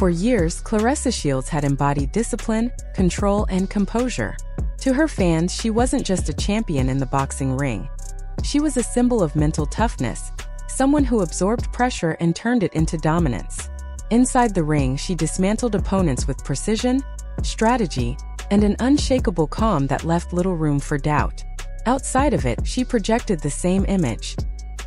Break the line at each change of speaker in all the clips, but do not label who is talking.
For years, Claressa Shields had embodied discipline, control, and composure. To her fans, she wasn't just a champion in the boxing ring. She was a symbol of mental toughness, someone who absorbed pressure and turned it into dominance. Inside the ring, she dismantled opponents with precision, strategy, and an unshakable calm that left little room for doubt. Outside of it, she projected the same image: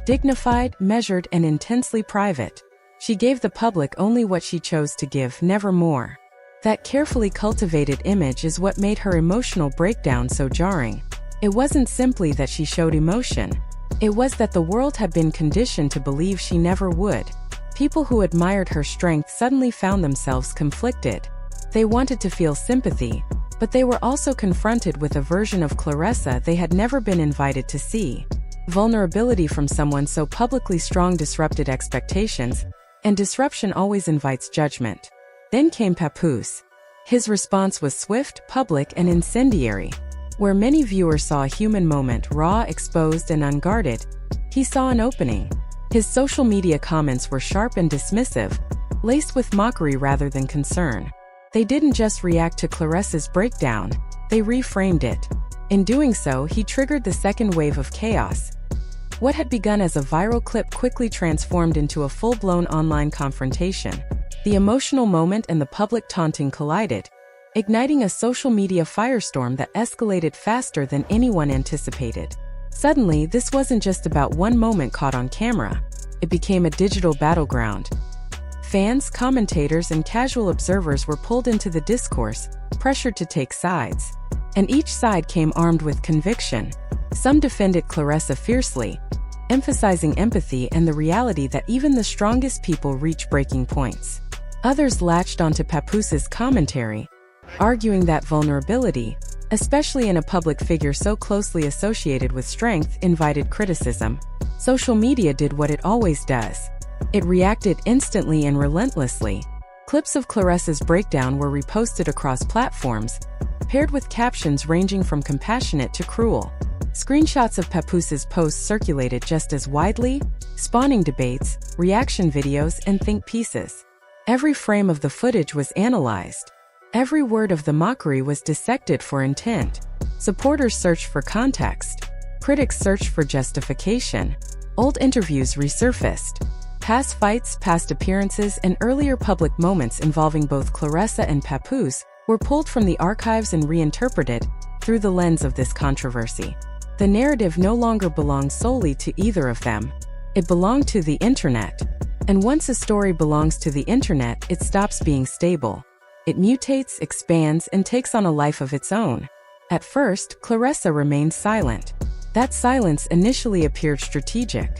dignified, measured, and intensely private. She gave the public only what she chose to give, never more. That carefully cultivated image is what made her emotional breakdown so jarring. It wasn't simply that she showed emotion. It was that the world had been conditioned to believe she never would. People who admired her strength suddenly found themselves conflicted. They wanted to feel sympathy, but they were also confronted with a version of Claressa they had never been invited to see. Vulnerability from someone so publicly strong disrupted expectations, and disruption always invites judgment. Then came Papoose. His response was swift, public, and incendiary. Where many viewers saw a human moment, raw, exposed, and unguarded, he saw an opening. His social media comments were sharp and dismissive, laced with mockery rather than concern. They didn't just react to Claressa's breakdown, they reframed it. In doing so, he triggered the second wave of chaos. What had begun as a viral clip quickly transformed into a full-blown online confrontation. The emotional moment and the public taunting collided, igniting a social media firestorm that escalated faster than anyone anticipated. Suddenly, this wasn't just about one moment caught on camera. It became a digital battleground. Fans, commentators, and casual observers were pulled into the discourse, pressured to take sides. And each side came armed with conviction. Some defended Claressa fiercely, emphasizing empathy and the reality that even the strongest people reach breaking points. Others latched onto Papoose's commentary, arguing that vulnerability, especially in a public figure so closely associated with strength, invited criticism. Social media did what it always does. It reacted instantly and relentlessly. Clips of Claressa's breakdown were reposted across platforms, paired with captions ranging from compassionate to cruel. Screenshots of Papoose's posts circulated just as widely, spawning debates, reaction videos, and think pieces. Every frame of the footage was analyzed. Every word of the mockery was dissected for intent. Supporters searched for context. Critics searched for justification. Old interviews resurfaced. Past fights, past appearances, and earlier public moments involving both Claressa and Papoose were pulled from the archives and reinterpreted through the lens of this controversy. The narrative no longer belonged solely to either of them. It belonged to the internet. And once a story belongs to the internet, it stops being stable. It mutates, expands, and takes on a life of its own. At first, Claressa remained silent. That silence initially appeared strategic.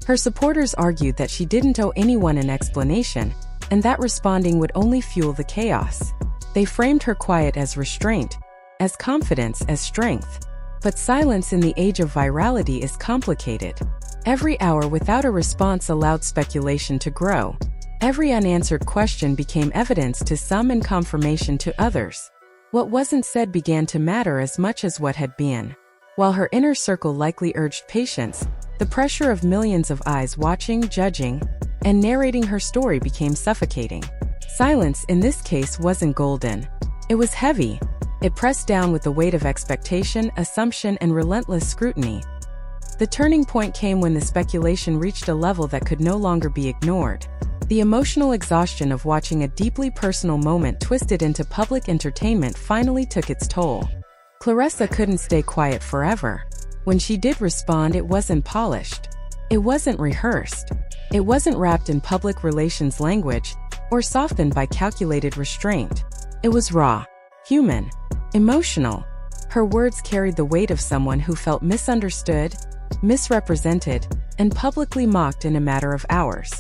Her supporters argued that she didn't owe anyone an explanation, and that responding would only fuel the chaos. They framed her quiet as restraint, as confidence as strength. But silence in the age of virality is complicated. Every hour without a response allowed speculation to grow. Every unanswered question became evidence to some and confirmation to others. What wasn't said began to matter as much as what had been. While her inner circle likely urged patience, the pressure of millions of eyes watching, judging, and narrating her story became suffocating. Silence in this case wasn't golden. It was heavy. It pressed down with the weight of expectation, assumption, and relentless scrutiny. The turning point came when the speculation reached a level that could no longer be ignored. The emotional exhaustion of watching a deeply personal moment twisted into public entertainment finally took its toll. Claressa couldn't stay quiet forever. When she did respond, it wasn't polished. It wasn't rehearsed. It wasn't wrapped in public relations language or softened by calculated restraint. It was raw, human, emotional. Her words carried the weight of someone who felt misunderstood, misrepresented, and publicly mocked in a matter of hours.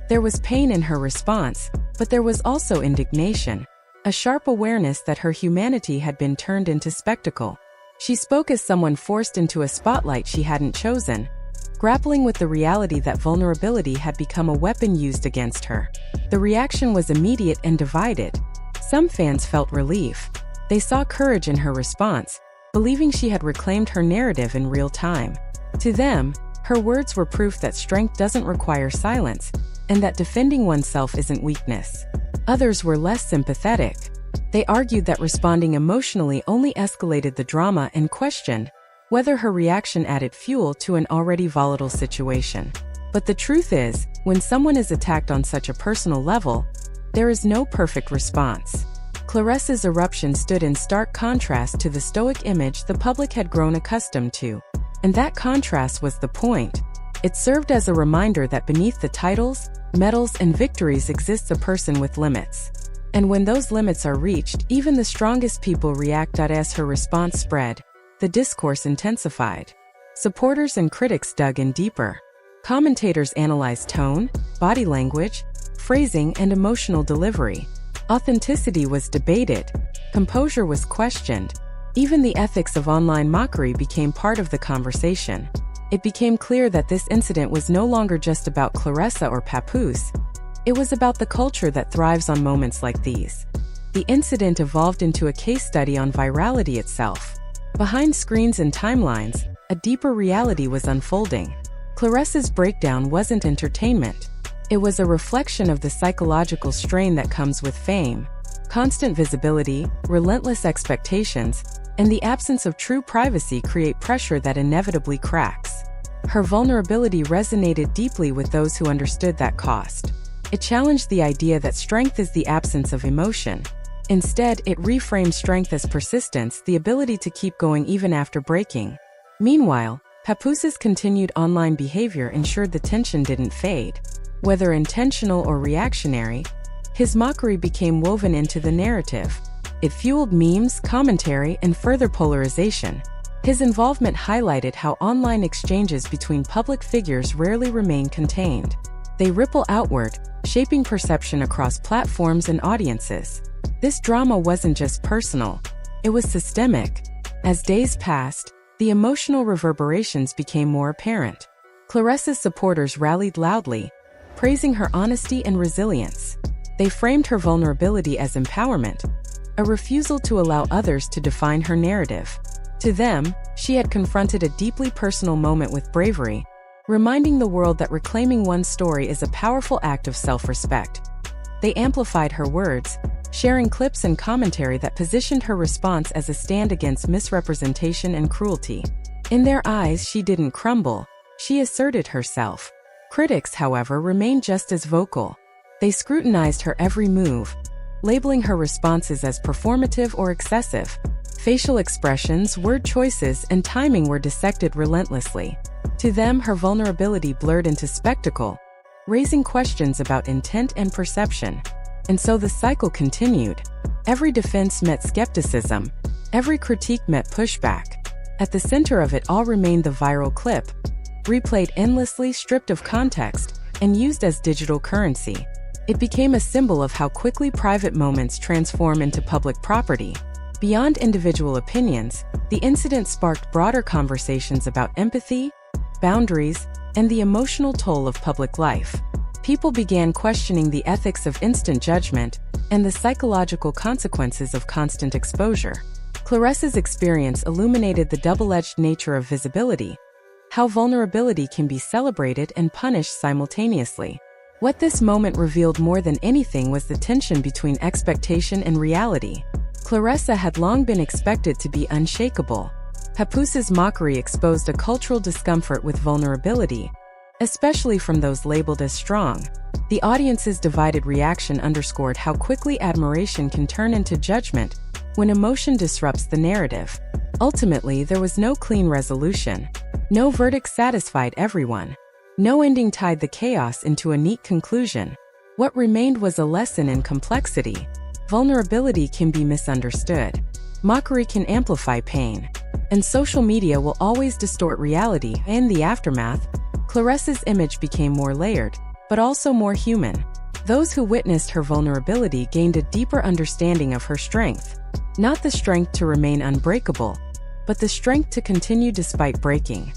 There was pain in her response, but there was also indignation, a sharp awareness that her humanity had been turned into spectacle. She spoke as someone forced into a spotlight she hadn't chosen, grappling with the reality that vulnerability had become a weapon used against her. The reaction was immediate and divided. Some fans felt relief. They saw courage in her response, believing she had reclaimed her narrative in real time. To them, her words were proof that strength doesn't require silence, and that defending oneself isn't weakness. Others were less sympathetic. They argued that responding emotionally only escalated the drama and questioned whether her reaction added fuel to an already volatile situation. But the truth is, when someone is attacked on such a personal level, there is no perfect response. Claressa's eruption stood in stark contrast to the stoic image the public had grown accustomed to. And that contrast was the point. It served as a reminder that beneath the titles, medals, and victories exists a person with limits. And when those limits are reached, even the strongest people react. As her response spread, the discourse intensified. Supporters and critics dug in deeper. Commentators analyzed tone, body language, phrasing, and emotional delivery. Authenticity was debated. Composure was questioned. Even the ethics of online mockery became part of the conversation. It became clear that this incident was no longer just about Claressa or Papoose. It was about the culture that thrives on moments like these. The incident evolved into a case study on virality itself. Behind screens and timelines, a deeper reality was unfolding. Claressa's breakdown wasn't entertainment. It was a reflection of the psychological strain that comes with fame. Constant visibility, relentless expectations, and the absence of true privacy create pressure that inevitably cracks. Her vulnerability resonated deeply with those who understood that cost. It challenged the idea that strength is the absence of emotion. Instead, it reframed strength as persistence, the ability to keep going even after breaking. Meanwhile, Papoose's continued online behavior ensured the tension didn't fade. Whether intentional or reactionary, his mockery became woven into the narrative. It fueled memes, commentary, and further polarization. His involvement highlighted how online exchanges between public figures rarely remain contained. They ripple outward, shaping perception across platforms and audiences. This drama wasn't just personal, it was systemic. As days passed, the emotional reverberations became more apparent. Claressa's supporters rallied loudly, praising her honesty and resilience. They framed her vulnerability as empowerment, a refusal to allow others to define her narrative. To them, she had confronted a deeply personal moment with bravery, reminding the world that reclaiming one's story is a powerful act of self-respect. They amplified her words, sharing clips and commentary that positioned her response as a stand against misrepresentation and cruelty. In their eyes, she didn't crumble, she asserted herself. Critics, however, remained just as vocal. They scrutinized her every move, labeling her responses as performative or excessive. Facial expressions, word choices, and timing were dissected relentlessly. To them, her vulnerability blurred into spectacle, raising questions about intent and perception. And so the cycle continued. Every defense met skepticism, every critique met pushback. At the center of it all remained the viral clip, replayed endlessly, stripped of context, and used as digital currency. It became a symbol of how quickly private moments transform into public property. Beyond individual opinions, the incident sparked broader conversations about empathy, boundaries, and the emotional toll of public life. People began questioning the ethics of instant judgment and the psychological consequences of constant exposure. Claressa's experience illuminated the double-edged nature of visibility, how vulnerability can be celebrated and punished simultaneously. What this moment revealed more than anything was the tension between expectation and reality. Claressa had long been expected to be unshakable. Papoose's mockery exposed a cultural discomfort with vulnerability, especially from those labeled as strong. The audience's divided reaction underscored how quickly admiration can turn into judgment when emotion disrupts the narrative. Ultimately, there was no clean resolution. No verdict satisfied everyone. No ending tied the chaos into a neat conclusion. What remained was a lesson in complexity. Vulnerability can be misunderstood. Mockery can amplify pain. And social media will always distort reality. In the aftermath, Claressa's image became more layered, but also more human. Those who witnessed her vulnerability gained a deeper understanding of her strength. Not the strength to remain unbreakable, but the strength to continue despite breaking.